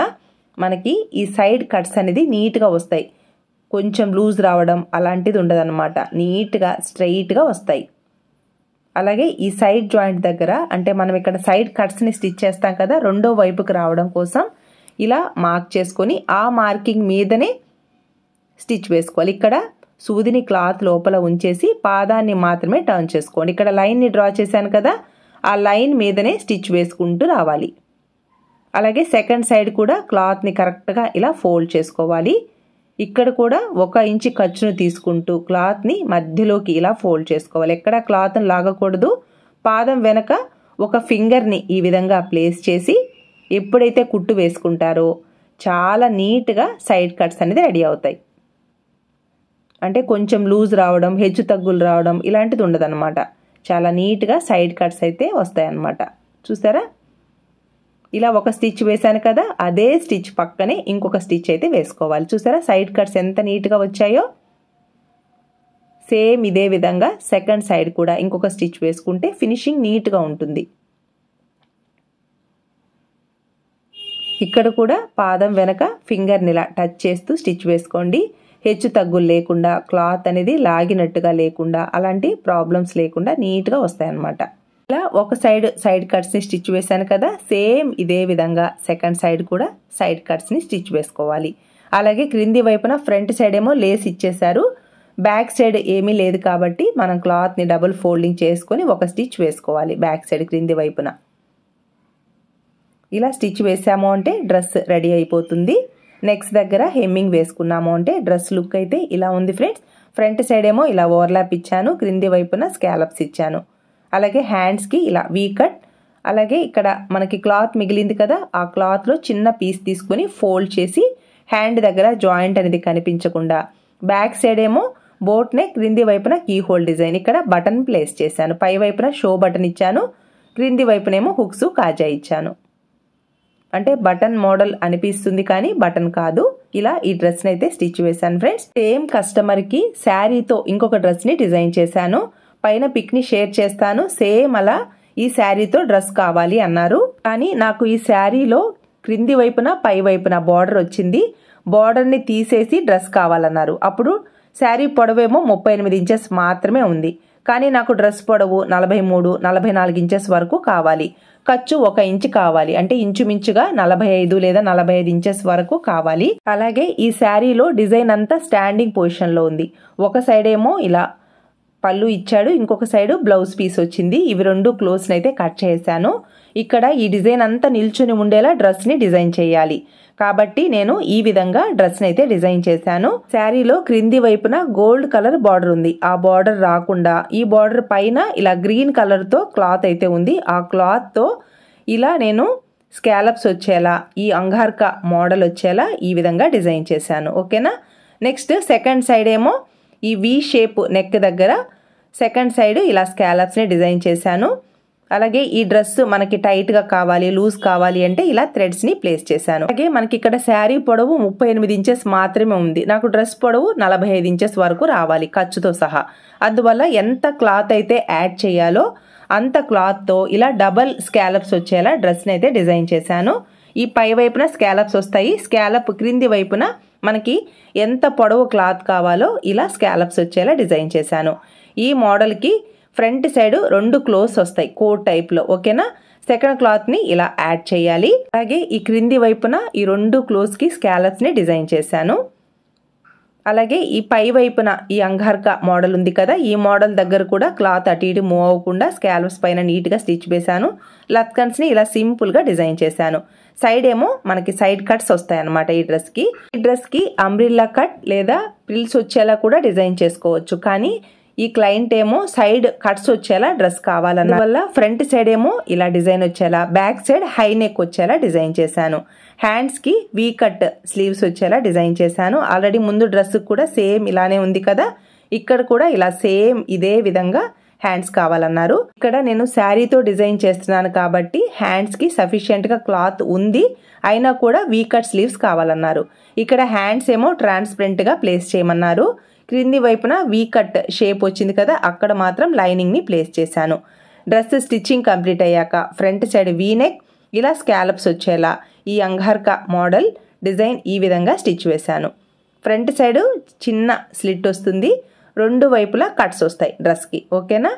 మనకి ఈ సైడ్ కట్స్ అనేది నీట్గా వస్తాయి. కొంచెం లూజ్ రావడం అలాంటిది ఉండదన్నమాట, నీట్గా స్ట్రైట్గా వస్తాయి. అలాగే ఈ సైడ్ జాయింట్ దగ్గర అంటే మనం ఇక్కడ సైడ్ కట్స్ని స్టిచ్ చేస్తాం కదా, రెండో వైపుకి రావడం కోసం ఇలా మార్క్ చేసుకొని ఆ మార్కింగ్ మీదనే స్టిచ్ వేసుకోవాలి. ఇక్కడ సూదిని క్లాత్ లోపల ఉంచేసి పాదాన్ని మాత్రమే టర్న్ చేసుకోండి. ఇక్కడ లైన్ని డ్రా చేశాను కదా, ఆ లైన్ మీదనే స్టిచ్ వేసుకుంటూ రావాలి. అలాగే సెకండ్ సైడ్ కూడా క్లాత్ని కరెక్ట్గా ఇలా ఫోల్డ్ చేసుకోవాలి. ఇక్కడ కూడా 1 ఇంచు ఖర్చును తీసుకుంటూ క్లాత్ని మధ్యలోకి ఇలా ఫోల్డ్ చేసుకోవాలి. ఎక్కడ క్లాత్ని లాగకూడదు. పాదం వెనక ఒక ఫింగర్ని ఈ విధంగా ప్లేస్ చేసి ఎప్పుడైతే కుట్టు వేసుకుంటారో చాలా నీట్గా సైడ్ కట్స్ అనేది రెడీ అవుతాయి. అంటే కొంచెం లూజ్ రావడం, హెచ్చు తగ్గులు రావడం ఇలాంటిది ఉండదన్నమాట. చాలా నీట్గా సైడ్ కట్స్ అయితే వస్తాయన్నమాట. చూసారా, ఇలా ఒక స్టిచ్ వేసాను కదా, అదే స్టిచ్ పక్కనే ఇంకొక స్టిచ్ అయితే వేసుకోవాలి. చూసారా సైడ్ కట్స్ ఎంత నీట్గా వచ్చాయో. సేమ్ ఇదే విధంగా సెకండ్ సైడ్ కూడా ఇంకొక స్టిచ్ వేసుకుంటే ఫినిషింగ్ నీట్గా ఉంటుంది. ఇక్కడ కూడా పాదం వెనక ఫింగర్ని ఇలా టచ్ చేస్తూ స్టిచ్ వేసుకోండి. హెచ్చు తగ్గులు లేకుండా, క్లాత్ అనేది లాగినట్టుగా లేకుండా, అలాంటి ప్రాబ్లమ్స్ లేకుండా నీట్గా వస్తాయన్నమాట. ఇలా ఒక సైడ్ కట్స్ని స్టిచ్ వేసాను కదా, సేమ్ ఇదే విధంగా సెకండ్ సైడ్ కూడా సైడ్ కట్స్ని స్టిచ్ వేసుకోవాలి. అలాగే క్రింది వైపున ఫ్రంట్ సైడ్ ఏమో లేస్ ఇచ్చేసారు, బ్యాక్ సైడ్ ఏమీ లేదు కాబట్టి మనం క్లాత్ని డబుల్ ఫోల్డింగ్ చేసుకొని ఒక స్టిచ్ వేసుకోవాలి బ్యాక్ సైడ్ క్రింది వైపున. ఇలా స్టిచ్ వేసాము అంటే డ్రెస్ రెడీ అయిపోతుంది. నెక్స్ట్ దగ్గర హెమ్మింగ్ వేసుకున్నాము అంటే డ్రెస్ లుక్ అయితే ఇలా ఉంది ఫ్రెండ్స్. ఫ్రంట్ సైడ్ ఏమో ఇలా ఓవర్లాప్ ఇచ్చాను, క్రింది వైపున స్కాలప్స్ ఇచ్చాను. అలాగే హ్యాండ్స్కి ఇలా వీ కట్. అలాగే ఇక్కడ మనకి క్లాత్ మిగిలింది కదా, ఆ క్లాత్లో చిన్న పీస్ తీసుకుని ఫోల్డ్ చేసి హ్యాండ్ దగ్గర జాయింట్ అనేది కనిపించకుండా బ్యాక్ సైడ్ ఏమో బోట్ నెక్, క్రింది వైపున కీ హోల్ డిజైన్. ఇక్కడ బటన్ ప్లేస్ చేశాను. పై వైపున షో బటన్ ఇచ్చాను, క్రింది వైపునేమో హుక్స్ కాజా ఇచ్చాను. అంటే బటన్ మోడల్ అనిపిస్తుంది కానీ బటన్ కాదు. ఇలా ఈ డ్రెస్ని అయితే స్టిచ్ వేశాను ఫ్రెండ్స్. సేమ్ కస్టమర్కి శారీతో ఇంకొక డ్రెస్ని డిజైన్ చేశాను. పైన పిక్ని షేర్ చేస్తాను. సేమ్ అలా ఈ శారీతో డ్రెస్ కావాలి అన్నారు. కానీ నాకు ఈ శారీలో క్రింది వైపున పై వైపున బార్డర్ వచ్చింది. బార్డర్ని తీసేసి డ్రెస్ కావాలన్నారు. అప్పుడు శారీ పొడవేమో 38 ఇంచెస్ మాత్రమే ఉంది. కానీ నాకు డ్రెస్ పొడవు 43, 44 ఇంచెస్ వరకు కావాలి. ఖర్చు 1 ఇంచు కావాలి. అంటే ఇంచుమించుగా 45 లేదా 45 ఇంచెస్ వరకు కావాలి. అలాగే ఈ శారీలో డిజైన్ అంతా స్టాండింగ్ పొజిషన్లో ఉంది. ఒక సైడ్ ఏమో ఇలా పళ్ళు ఇచ్చాడు, ఇంకొక సైడ్ బ్లౌజ్ పీస్ వచ్చింది. ఇవి రెండు క్లోజ్ని అయితే కట్ చేశాను. ఇక్కడ ఈ డిజైన్ అంతా నిల్చుని ఉండేలా డ్రెస్ని డిజైన్ చేయాలి కాబట్టి నేను ఈ విధంగా డ్రెస్ని అయితే డిజైన్ చేశాను. శారీలో క్రింది వైపున గోల్డ్ కలర్ బార్డర్ ఉంది. ఆ బార్డర్ రాకుండా ఈ బార్డర్ పైన ఇలా గ్రీన్ కలర్తో క్లాత్ అయితే ఉంది. ఆ క్లాత్తో ఇలా నేను స్కాలప్స్ వచ్చేలా, ఈ అంగార్క మోడల్ వచ్చేలా ఈ విధంగా డిజైన్ చేశాను. ఓకేనా. నెక్స్ట్ సెకండ్ సైడ్ ఏమో ఈ వి షేప్ నెక్ దగ్గర సెకండ్ సైడ్ ఇలా స్కాలప్స్ని డిజైన్ చేశాను. అలాగే ఈ డ్రెస్ మనకి టైట్గా కావాలి, లూజ్ కావాలి అంటే ఇలా థ్రెడ్స్ని ప్లేస్ చేశాను. అలాగే మనకి ఇక్కడ శారీ పొడవు 38 ఇంచెస్ మాత్రమే ఉంది. నాకు డ్రెస్ పొడవు 45 ఇంచెస్ వరకు రావాలి ఖర్చుతో సహా. అందువల్ల ఎంత క్లాత్ అయితే యాడ్ చేయాలో అంత క్లాత్తో ఇలా డబల్ స్కాలప్స్ వచ్చేలా డ్రెస్ని అయితే డిజైన్ చేశాను. ఈ పై వైపున స్కాలప్స్ వస్తాయి. స్కాలప్ క్రింది వైపున మనకి ఎంత పొడవు క్లాత్ కావాలో ఇలా స్కాలప్స్ వచ్చేలా డిజైన్ చేశాను. ఈ మోడల్కి ఫ్రంట్ సైడ్ 2 క్లోజ్ వస్తాయి కోట్ టైప్లో. ఓకేనా. సెకండ్ క్లాత్ని ఇలా యాడ్ చేయాలి. అలాగే ఈ క్రింది వైపున ఈ 2 క్లోజ్కి స్కాలప్స్ని డిజైన్ చేశాను. అలాగే ఈ పై వైపున ఈ అంగార్క మోడల్ ఉంది కదా, ఈ మోడల్ దగ్గర కూడా క్లాత్ అటు ఇటు మూవ్ అవ్వకుండా స్కాలప్స్ పైన నీట్గా స్టిచ్ వేశాను. లత్కన్స్ని ఇలా సింపుల్గా డిజైన్ చేశాను. సైడ్ ఏమో మనకి సైడ్ కట్స్ వస్తాయి అన్నమాట. ఈ డ్రెస్కి అంబ్రిల్లా కట్ లేదా ప్రిల్స్ వచ్చేలా కూడా డిజైన్ చేసుకోవచ్చు. కానీ ఈ క్లయింట్ ఏమో సైడ్ కట్స్ వచ్చేలా డ్రెస్ కావాలన్న వల్ల ఫ్రంట్ సైడ్ ఏమో ఇలా డిజైన్ వచ్చేలా, బ్యాక్ సైడ్ హై నెక్ వచ్చేలా డిజైన్ చేశాను. హ్యాండ్స్కి వీ కట్ స్లీవ్స్ వచ్చేలా డిజైన్ చేశాను. ఆల్రెడీ ముందు డ్రెస్ కూడా సేమ్ ఇలానే ఉంది కదా, ఇక్కడ కూడా ఇలా సేమ్ ఇదే విధంగా హ్యాండ్స్ కావాలన్నారు. ఇక్కడ నేను శారీతో డిజైన్ చేస్తున్నాను కాబట్టి హ్యాండ్స్కి సఫిషియెంట్గా క్లాత్ ఉంది, అయినా కూడా వీ కట్ స్లీవ్స్ కావాలన్నారు. ఇక్కడ హ్యాండ్స్ ఏమో ట్రాన్స్పరెంట్గా ప్లేస్ చేయమన్నారు. క్రింది వైపున వీ కట్ షేప్ వచ్చింది కదా, అక్కడ మాత్రం లైనింగ్ని ప్లేస్ చేశాను. డ్రెస్ స్టిచ్చింగ్ కంప్లీట్ అయ్యాక ఫ్రంట్ సైడ్ వీ నెక్, ఇలా స్కాలప్స్ వచ్చేలా ఈ అంగార్క మోడల్ డిజైన్ ఈ విధంగా స్టిచ్ వేశాను. ఫ్రంట్ సైడ్ చిన్న స్లిట్ వస్తుంది, 2 వైపులా కట్స్ వస్తాయి డ్రెస్కి. ఓకేనా.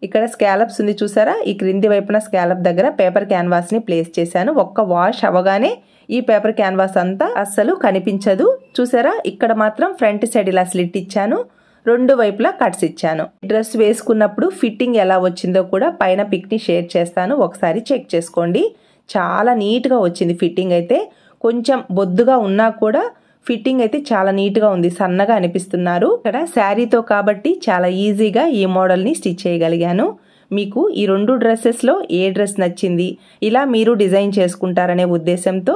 ఇక్కడ స్కాలప్స్ ఉంది చూసారా, ఈ క్రింది వైపున స్కాలప్ దగ్గర పేపర్ క్యాన్వాస్ని ప్లేస్ చేశాను. ఒక్క వాష్ అవ్వగానే ఈ పేపర్ క్యాన్వాస్ అంతా అస్సలు కనిపించదు. చూసారా, ఇక్కడ మాత్రం ఫ్రంట్ సైడ్ ఇలా స్లిట్ ఇచ్చాను, రెండు వైపులా కట్స్ ఇచ్చాను. డ్రెస్ వేసుకున్నప్పుడు ఫిట్టింగ్ ఎలా వచ్చిందో కూడా పైన పిక్ని షేర్ చేస్తాను, ఒకసారి చెక్ చేసుకోండి. చాలా నీట్గా వచ్చింది ఫిట్టింగ్ అయితే. కొంచెం బొద్దుగా ఉన్నా కూడా ఫిట్టింగ్ అయితే చాలా నీట్గా ఉంది, సన్నగా అనిపిస్తున్నారు. ఇక్కడ శారీతో కాబట్టి చాలా ఈజీగా ఈ మోడల్ని స్టిచ్ చేయగలిగాను. మీకు ఈ రెండు డ్రెస్సెస్లో ఏ డ్రెస్ నచ్చింది, ఇలా మీరు డిజైన్ చేసుకుంటారనే ఉద్దేశంతో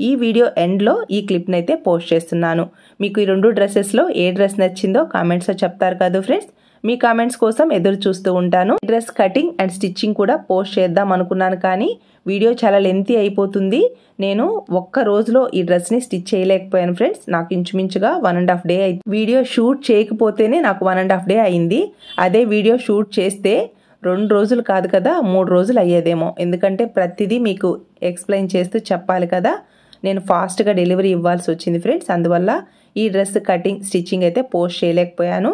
ఈ వీడియో ఎండ్లో ఈ క్లిప్ని అయితే పోస్ట్ చేస్తున్నాను. మీకు ఈ రెండు డ్రెస్సెస్లో ఏ డ్రెస్ నచ్చిందో కామెంట్స్లో చెప్తారు కదా ఫ్రెండ్స్. మీ కామెంట్స్ కోసం ఎదురు చూస్తూ ఉంటాను. డ్రెస్ కటింగ్ అండ్ స్టిచ్చింగ్ కూడా పోస్ట్ చేద్దాం అనుకున్నాను, కానీ వీడియో చాలా లెంతీ అయిపోతుంది. నేను ఒక్క రోజులో ఈ డ్రెస్ని స్టిచ్ చేయలేకపోయాను ఫ్రెండ్స్. నాకు ఇంచుమించుగా 1.5 డే అయింది. వీడియో షూట్ చేయకపోతేనే నాకు 1.5 డే అయింది. అదే వీడియో షూట్ చేస్తే 2 రోజులు కాదు కదా, 3 రోజులు అయ్యేదేమో. ఎందుకంటే ప్రతిదీ మీకు ఎక్స్ప్లెయిన్ చేస్తూ చెప్పాలి కదా. నేను ఫాస్ట్గా డెలివరీ ఇవ్వాల్సి వచ్చింది ఫ్రెండ్స్. అందువల్ల ఈ డ్రెస్ కటింగ్ స్టిచ్చింగ్ అయితే పోస్ట్ చేయలేకపోయాను.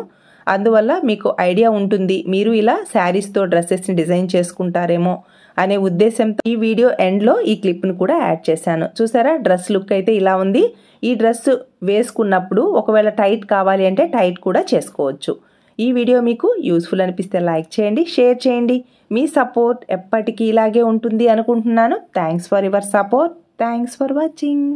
అందువల్ల మీకు ఐడియా ఉంటుంది, మీరు ఇలా శారీస్తో డ్రెస్సెస్ని డిజైన్ చేసుకుంటారేమో అనే ఉద్దేశంతో ఈ వీడియో ఎండ్లో ఈ క్లిప్ను కూడా యాడ్ చేశాను. చూసారా, డ్రెస్ లుక్ అయితే ఇలా ఉంది. ఈ డ్రెస్ వేసుకున్నప్పుడు ఒకవేళ టైట్ కావాలి అంటే టైట్ కూడా చేసుకోవచ్చు. ఈ వీడియో మీకు యూస్ఫుల్ అనిపిస్తే లైక్ చేయండి, షేర్ చేయండి. మీ సపోర్ట్ ఎప్పటికీ ఇలాగే ఉంటుంది అనుకుంటున్నాను. Thanks for your support. Thanks for watching.